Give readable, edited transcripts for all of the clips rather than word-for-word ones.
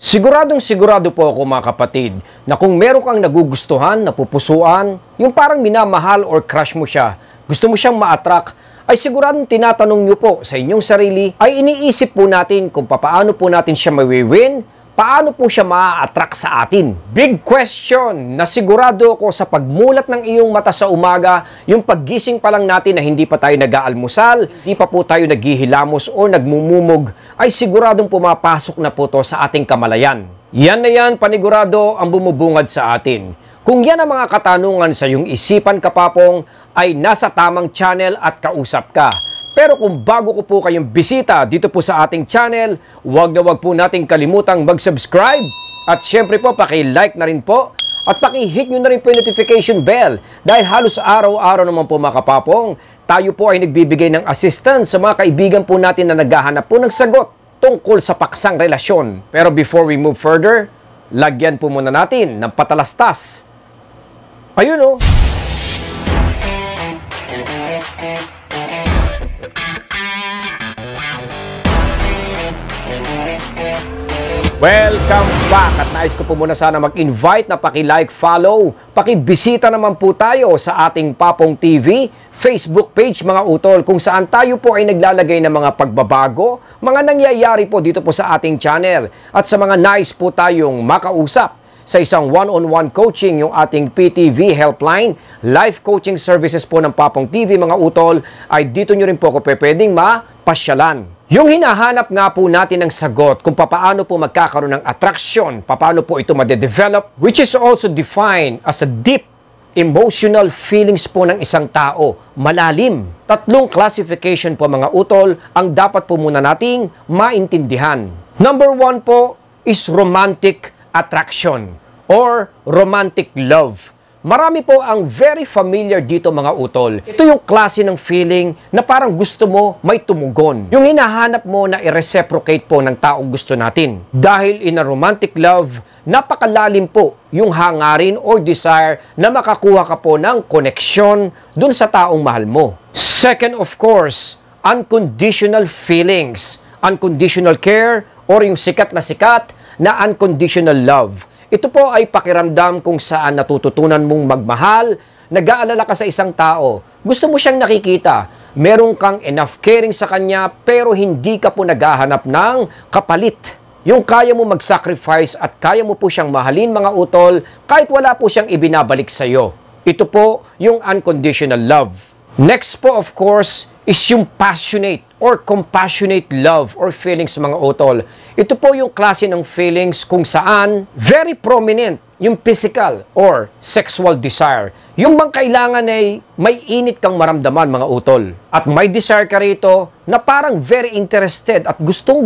Siguradong sigurado po ako mga kapatid na kung meron kang nagugustuhan, napupusuan, yung parang minamahal or crush mo siya, gusto mo siyang ma-attract, ay siguradong tinatanong nyo po sa inyong sarili, ay iniisip po natin kung paano po natin siya mawiwin, paano po siya ma-attract sa atin. Big question na sigurado ako sa pagmulat ng iyong mata sa umaga, yung paggising pa lang natin na hindi pa tayo nag-aalmusal, hindi pa po tayo naghihilamos o nagmumumog, ay siguradong pumapasok na po to sa ating kamalayan. Yan na yan, panigurado ang bumubungad sa atin. Kung yan ang mga katanungan sa iyong isipan, kapapong, ay nasa tamang channel at kausap ka. Pero kung bago ko po kayong bisita dito po sa ating channel, huwag na huwag po nating kalimutang mag-subscribe. At syempre po, paki-like na rin po. At paki-hit nyo na rin po yung notification bell. Dahil halos araw-araw naman po mga kapapong, tayo po ay nagbibigay ng assistance sa mga kaibigan po natin na naghahanap po ng sagot tungkol sa paksang relasyon. Pero before we move further, lagyan po muna natin ng patalastas. Ayun o. Welcome back! At nais ko po muna sana mag-invite na paki-like, follow, paki-bisita naman po tayo sa ating Papong TV Facebook page mga utol, kung saan tayo po ay naglalagay ng mga pagbabago, mga nangyayari po dito po sa ating channel, at sa mga nais po tayong makausap sa isang one-on-one coaching, yung ating PTV helpline, life coaching services po ng Papong TV mga utol, ay dito nyo rin po ako pwedeng mapasyalan. Yung hinahanap nga po natin ng sagot kung paano po magkakaroon ng attraction, paano po ito madedevelop, which is also defined as a deep emotional feelings po ng isang tao, malalim. Tatlong classification po mga utol ang dapat po muna nating maintindihan. Number 1 po is romantic attraction or romantic love. Marami po ang very familiar dito mga utol. Ito yung klase ng feeling na parang gusto mo may tumugon. Yung hinahanap mo na i-reciprocate po ng taong gusto natin. Dahil in a romantic love, napakalalim po yung hangarin or desire na makakuha ka po ng koneksyon dun sa taong mahal mo. Second, of course, unconditional feelings, unconditional care, or yung sikat na unconditional love. Ito po ay pakiramdam kung saan natututunan mong magmahal, nag-aalala ka sa isang tao, gusto mo siyang nakikita, meron kang enough caring sa kanya, pero hindi ka po naghahanap ng kapalit. Yung kaya mo mag-sacrifice at kaya mo po siyang mahalin mga utol, kahit wala po siyang ibinabalik sa iyo. Ito po yung unconditional love. Next po of course, is yung passionate or compassionate love or feelings mga utol. Ito po yung klase ng feelings kung saan very prominent yung physical or sexual desire. Yung bang kailangan ay may init kang maramdaman mga utol. At may desire ka rito na parang very interested at gusto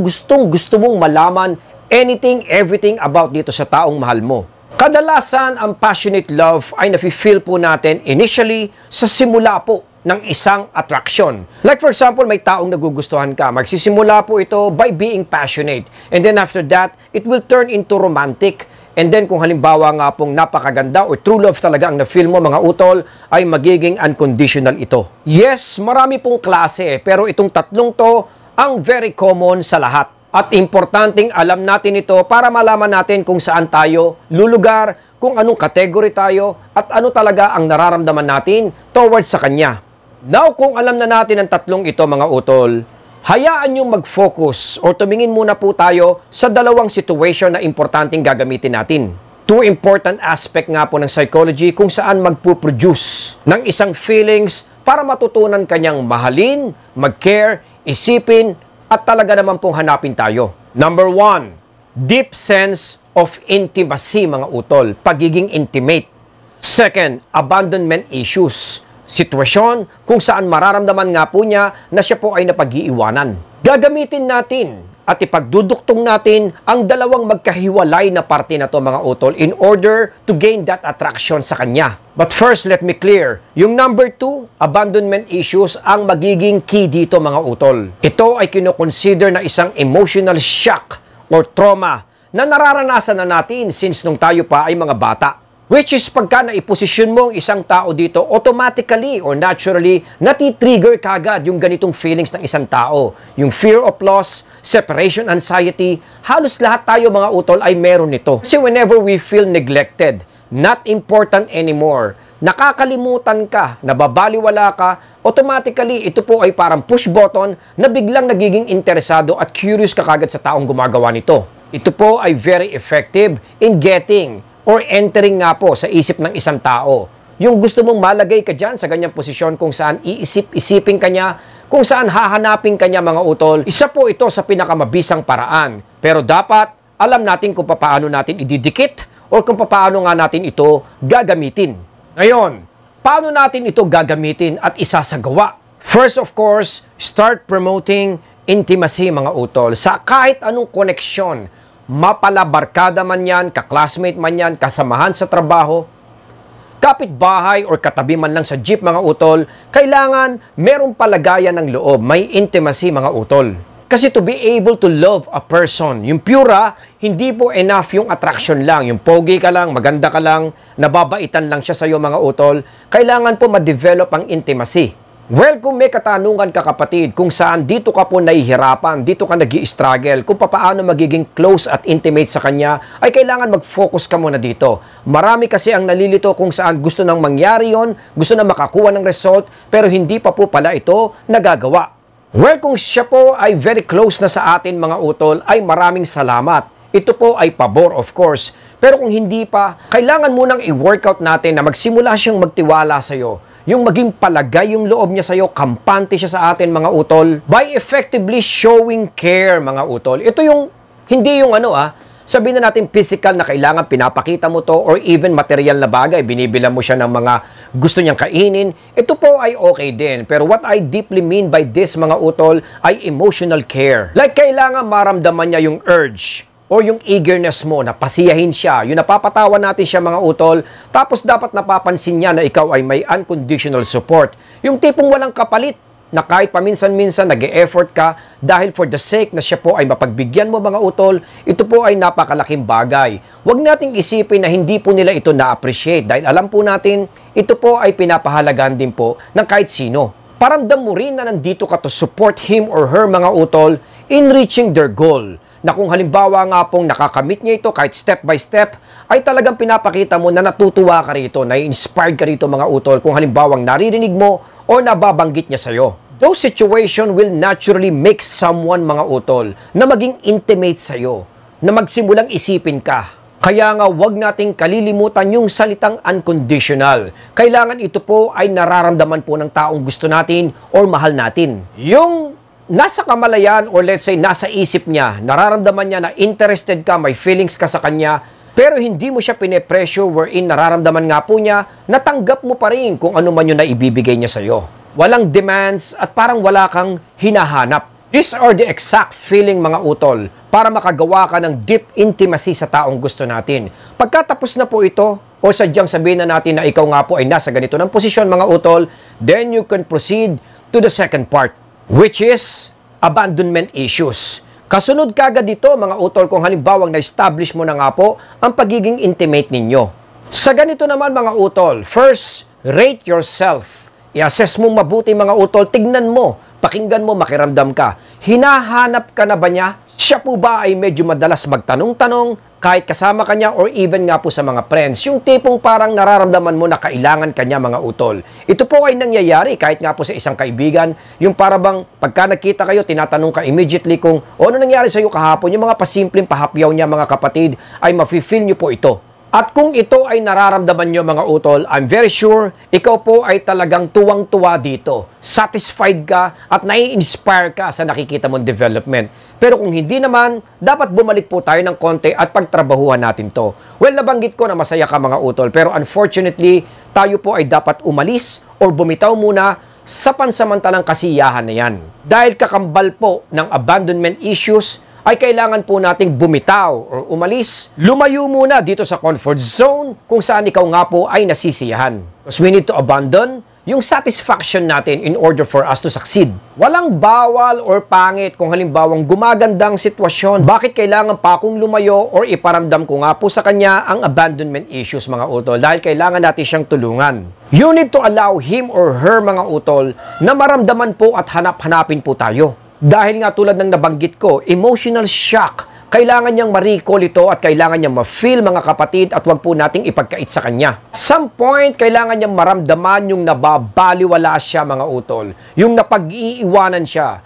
mong malaman anything, everything about dito sa taong mahal mo. Kadalasan, ang passionate love ay nafe-feel po natin initially sa simula po ng isang attraction. Like for example, may taong nagugustuhan ka. Magsisimula po ito by being passionate. And then after that, it will turn into romantic. And then kung halimbawa nga pong napakaganda or true love talaga ang na-feel mo mga utol, ay magiging unconditional ito. Yes, marami pong klase, pero itong tatlong to ang very common sa lahat. At importanteng alam natin ito para malaman natin kung saan tayo lulugar, kung anong category tayo, at ano talaga ang nararamdaman natin towards sa kanya. Now, kung alam na natin ang tatlong ito mga utol, hayaan nyo mag-focus or tumingin muna po tayo sa dalawang situation na importanteng gagamitin natin. Two important aspect nga po ng psychology kung saan magpuproduce ng isang feelings para matutunan kanyang mahalin, mag-care, isipin, at talaga naman pong hanapin tayo. Number 1, deep sense of intimacy mga utol, pagiging intimate. Second, abandonment issues. Sitwasyon kung saan mararamdaman nga po niya na siya po ay napag-iiwanan. Gagamitin natin at ipagduduktong natin ang dalawang magkahiwalay na parte na to mga utol in order to gain that attraction sa kanya. But first, let me clear, yung number 2, abandonment issues ang magiging key dito mga utol. Ito ay kinoconsider na isang emotional shock or trauma na nararanasan na natin since nung tayo pa ay mga bata. Which is pagka naiposisyon mo ang isang tao dito, automatically or naturally, natitrigger kagad yung ganitong feelings ng isang tao. Yung fear of loss, separation anxiety, halos lahat tayo mga utol ay meron nito. Kasi whenever we feel neglected, not important anymore, nakakalimutan ka, nababaliwala ka, automatically ito po ay parang push button na biglang nagiging interesado at curious ka kagad sa taong gumagawa nito. Ito po ay very effective in getting or entering nga po sa isip ng isang tao. Yung gusto mong malagay ka dyan sa ganyang posisyon kung saan iisip-isipin ka niya, kung saan hahanapin ka niya mga utol, isa po ito sa pinakamabisang paraan. Pero dapat alam natin kung paano natin ididikit o kung paano nga natin ito gagamitin. Ngayon, paano natin ito gagamitin at isasagawa? First, of course, start promoting intimacy mga utol sa kahit anong koneksyon. Mapalabarkada man yan, kaklasmate man yan, kasamahan sa trabaho, kapitbahay or katabi man lang sa jeep mga utol, kailangan merong palagayan ng loob, may intimacy mga utol. Kasi to be able to love a person, yung pura, hindi po enough yung attraction lang, yung pogi ka lang, maganda ka lang, nababaitan lang siya sa iyo mga utol, kailangan po ma-develop ang intimacy. Well, kung may katanungan ka kapatid, kung saan dito ka po nahihirapan, dito ka nag-i-struggle, kung paano magiging close at intimate sa kanya, ay kailangan mag-focus ka muna dito. Marami kasi ang nalilito kung saan gusto nang mangyari yon, gusto na makakuha ng result, pero hindi pa po pala ito nagagawa. Well, kung siya po ay very close na sa atin mga utol, ay maraming salamat. Ito po ay pabor of course. Pero kung hindi pa, kailangan munang i-workout natin na magsimula siyang magtiwala sa iyo. Yung maging palagay yung loob niya sa iyo, kampante siya sa atin mga utol, by effectively showing care mga utol. Ito yung, hindi yung sabihin na natin physical na kailangan pinapakita mo to or even material na bagay, binibilan mo siya ng mga gusto niyang kainin. Ito po ay okay din. Pero what I deeply mean by this mga utol ay emotional care. Like kailangan maramdaman niya yung urge o yung eagerness mo na pasiyahin siya, yung napapatawa natin siya mga utol, tapos dapat napapansin niya na ikaw ay may unconditional support. Yung tipong walang kapalit, na kahit paminsan-minsan nag-e-effort ka dahil for the sake na siya po ay mapagbigyan mo mga utol, ito po ay napakalaking bagay. Huwag nating isipin na hindi po nila ito na-appreciate dahil alam po natin, ito po ay pinapahalagan din po ng kahit sino. Paramdam mo rin na nandito ka to support him or her mga utol in reaching their goal. Na kung halimbawa nga pong nakakamit niya ito kahit step by step, ay talagang pinapakita mo na natutuwa ka rito, na-inspired ka rito mga utol kung halimbawang naririnig mo o nababanggit niya sa'yo. Those situations will naturally make someone mga utol na maging intimate sa'yo, na magsimulang isipin ka. Kaya nga wag nating kalilimutan yung salitang unconditional. Kailangan ito po ay nararamdaman po ng taong gusto natin or mahal natin. Yung nasa kamalayan or let's say nasa isip niya, nararamdaman niya na interested ka, may feelings ka sa kanya, pero hindi mo siya pine-pressure wherein nararamdaman nga po niya, natanggap mo pa rin kung ano man yung naibibigay niya sa'yo. Walang demands at parang wala kang hinahanap. These are the exact feeling mga utol para makagawa ka ng deep intimacy sa taong gusto natin. Pagkatapos na po ito, o sadyang sabihin na natin na ikaw nga po ay nasa ganito ng posisyon mga utol, then you can proceed to the second part, which is abandonment issues. Kasunod kagad dito mga utol kung halimbawang na-establish mo na nga po ang pagiging intimate ninyo. Sa ganito naman mga utol, first, rate yourself. I-assess mo mabuti mga utol, tignan mo, pakinggan mo, makiramdam ka. Hinahanap ka na ba niya? Siya po ba ay medyo madalas magtanong-tanong kahit kasama kanya or even nga po sa mga friends? Yung tipong parang nararamdaman mo na kailangan kanya mga utol. Ito po ay nangyayari kahit nga po sa isang kaibigan. Yung parabang pagka nakita kayo, tinatanong ka immediately kung ano nangyari sa iyo kahapon. Yung mga pasimpleng pahapyaw niya mga kapatid ay mafe-feel nyo po ito. At kung ito ay nararamdaman nyo mga utol, I'm very sure ikaw po ay talagang tuwang-tuwa dito. Satisfied ka at nai-inspire ka sa nakikita mong development. Pero kung hindi naman, dapat bumalik po tayo ng konti at pagtrabahuhan natin to. Well, nabanggit ko na masaya ka mga utol, pero unfortunately, tayo po ay dapat umalis or bumitaw muna sa pansamantalang kasiyahan na yan. Dahil kakambal po ng abandonment issues, ay kailangan po nating bumitaw or umalis, lumayo muna dito sa comfort zone kung saan ikaw nga po ay nasisiyahan. Because we need to abandon yung satisfaction natin in order for us to succeed. Walang bawal or pangit kung halimbawang gumagandang sitwasyon. Bakit kailangan pa akong lumayo or iparamdam ko nga po sa kanya ang abandonment issues, mga utol? Dahil kailangan natin siyang tulungan. You need to allow him or her, mga utol, na maramdaman po at hanap-hanapin po tayo. Dahil nga tulad ng nabanggit ko, emotional shock. Kailangan niyang ma-recall ito at kailangan niyang ma-feel, mga kapatid, at wag po nating ipagkait sa kanya. Some point, kailangan niyang maramdaman yung nababaliwala siya, mga utol. Yung napag-iiwanan siya.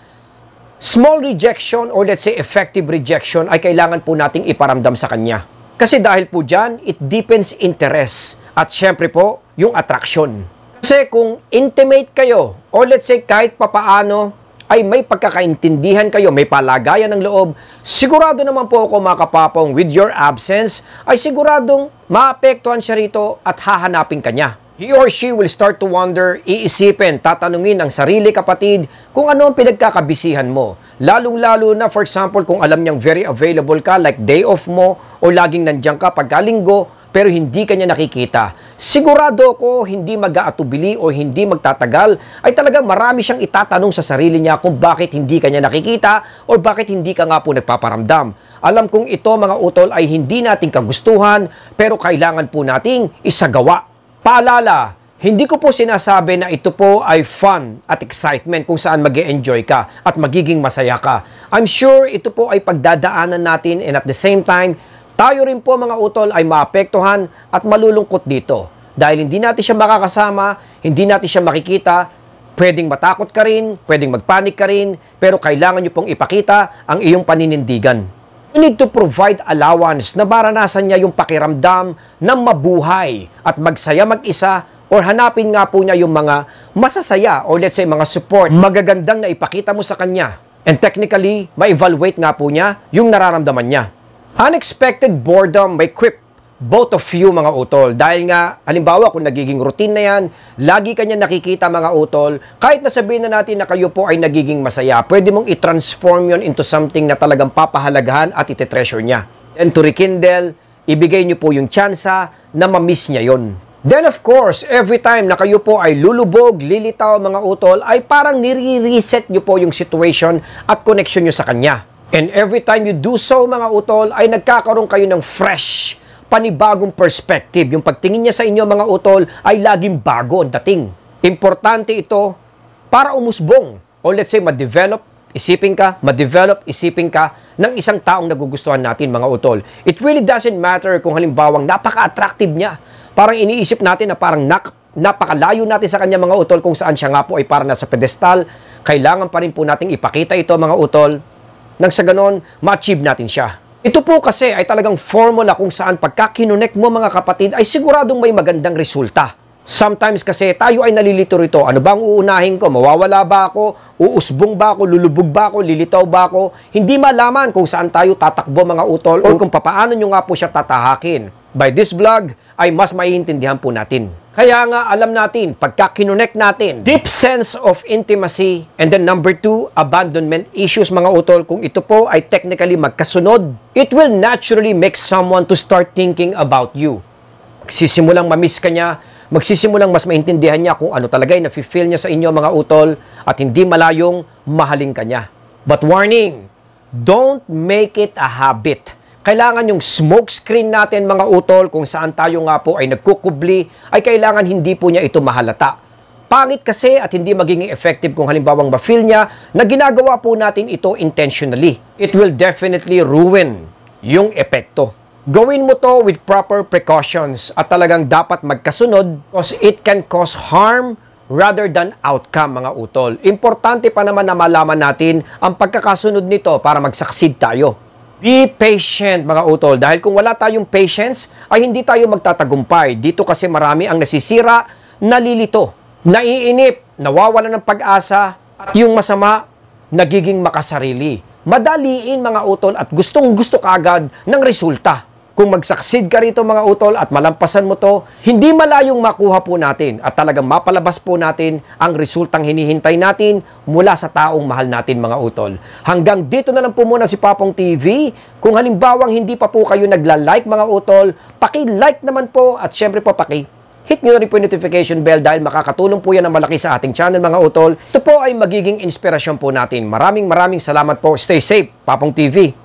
Small rejection or let's say effective rejection ay kailangan po nating iparamdam sa kanya. Kasi dahil po dyan, it deepens interest. At syempre po, yung attraction. Kasi kung intimate kayo or let's say kahit papaano, ay may pagkakaintindihan kayo, may palagayan ng loob, sigurado naman po ako, mga kapapong, with your absence, ay siguradong maapektuhan siya rito at hahanapin ka niya. He or she will start to wonder, iisipin, tatanungin ang sarili, kapatid, kung ano ang pinagkakabisihan mo. Lalong-lalo na, for example, kung alam niyang very available ka, like day off mo, o laging nandiyan ka pagkalinggo, pero hindi kanya nakikita. Sigurado ko hindi mag-aatubili o hindi magtatagal ay talagang marami siyang itatanong sa sarili niya kung bakit hindi kanya nakikita o bakit hindi ka nga po nagpaparamdam. Alam kong ito, mga utol, ay hindi nating kagustuhan pero kailangan po nating isagawa. Paalala, hindi ko po sinasabi na ito po ay fun at excitement kung saan mag-e-enjoy ka at magiging masaya ka. I'm sure ito po ay pagdadaanan natin and at the same time, tayo rin po, mga utol, ay maapektuhan at malulungkot dito. Dahil hindi natin siya makakasama, hindi natin siya makikita, pwedeng matakot ka rin, pwedeng magpanik ka rin, pero kailangan nyo pong ipakita ang iyong paninindigan. You need to provide allowance na maranasan niya yung pakiramdam ng mabuhay at magsaya mag-isa or hanapin nga po niya yung mga masasaya or let's say mga support, magagandang na ipakita mo sa kanya. And technically, ma-evaluate nga po niya yung nararamdaman niya. Unexpected boredom may creep both of you, mga utol. Dahil nga, halimbawa, kung nagiging routine na yan, lagi kanya nakikita, mga utol, kahit nasabihin na natin na kayo po ay nagiging masaya, pwede mong i-transform yon into something na talagang papahalagahan at iti-treasure niya. And to rekindle, ibigay niyo po yung tsansa na ma-miss niya yon. Then of course, every time na kayo po ay lulubog, lilitaw, mga utol, ay parang nire-reset niyo po yung situation at connection niyo sa kanya. And every time you do so, mga utol, ay nagkakaroon kayo ng fresh, panibagong perspective. Yung pagtingin niya sa inyo, mga utol, ay laging bago ang dating. Importante ito para umusbong. O let's say, ma-develop isipin ka ng isang taong nagugustuhan natin, mga utol. It really doesn't matter kung halimbawang napaka-attractive niya. Parang iniisip natin na parang napakalayo natin sa kanya, mga utol, kung saan siya nga po ay parang nasa pedestal. Kailangan pa rin po nating ipakita ito, mga utol, nang sa ganon, ma-achieve natin siya. Ito po kasi ay talagang formula kung saan pagka kinonect mo, mga kapatid, ay siguradong may magandang resulta. Sometimes kasi tayo ay nalilito rito. Ano bang uunahin ko? Mawawala ba ako? Uusbong ba ako? Lulubog ba ako? Lilitaw ba ako? Hindi malaman kung saan tayo tatakbo, mga utol, o kung papaano nyo nga po siya tatahakin. By this vlog, ay mas maiintindihan po natin. Kaya nga, alam natin, pagka kinonect natin, deep sense of intimacy, and then number 2, abandonment issues, mga utol, kung ito po ay technically magkasunod, it will naturally make someone to start thinking about you. Magsisimulang mamiss ka niya, magsisimulang mas maintindihan niya kung ano talaga yung nafe-feel niya sa inyo, mga utol, at hindi malayong mahalin ka niya. But warning, don't make it a habit. Kailangan yung smoke screen natin, mga utol, kung saan tayo nga po ay nagkukubli, ay kailangan hindi po niya ito mahalata. Pangit kasi at hindi magiging effective kung halimbawang ma-feel niya na ginagawa po natin ito intentionally. It will definitely ruin yung epekto. Gawin mo to with proper precautions at talagang dapat magkasunod because it can cause harm rather than outcome, mga utol. Importante pa naman na malaman natin ang pagkakasunod nito para mag-succeed tayo. Be patient, mga utol, dahil kung wala tayong patience, ay hindi tayo magtatagumpay. Dito kasi marami ang nasisira, nalilito, naiinip, nawawala ng pag-asa, at yung masama, nagiging makasarili. Madaliin, mga utol, at gustong-gusto kaagad ng resulta. Kung mag-succeed ka rito, mga utol, at malampasan mo to, hindi malayong makuha po natin at talagang mapalabas po natin ang resultang hinihintay natin mula sa taong mahal natin, mga utol. Hanggang dito na lang po muna si Papong TV. Kung halimbawang hindi pa po kayo nagla-like, mga utol, paki-like naman po at syempre po hit nyo rin po yung notification bell dahil makakatulong po yan ng malaki sa ating channel mga utol. Ito po ay magiging inspirasyon po natin. Maraming salamat po. Stay safe, Papong TV.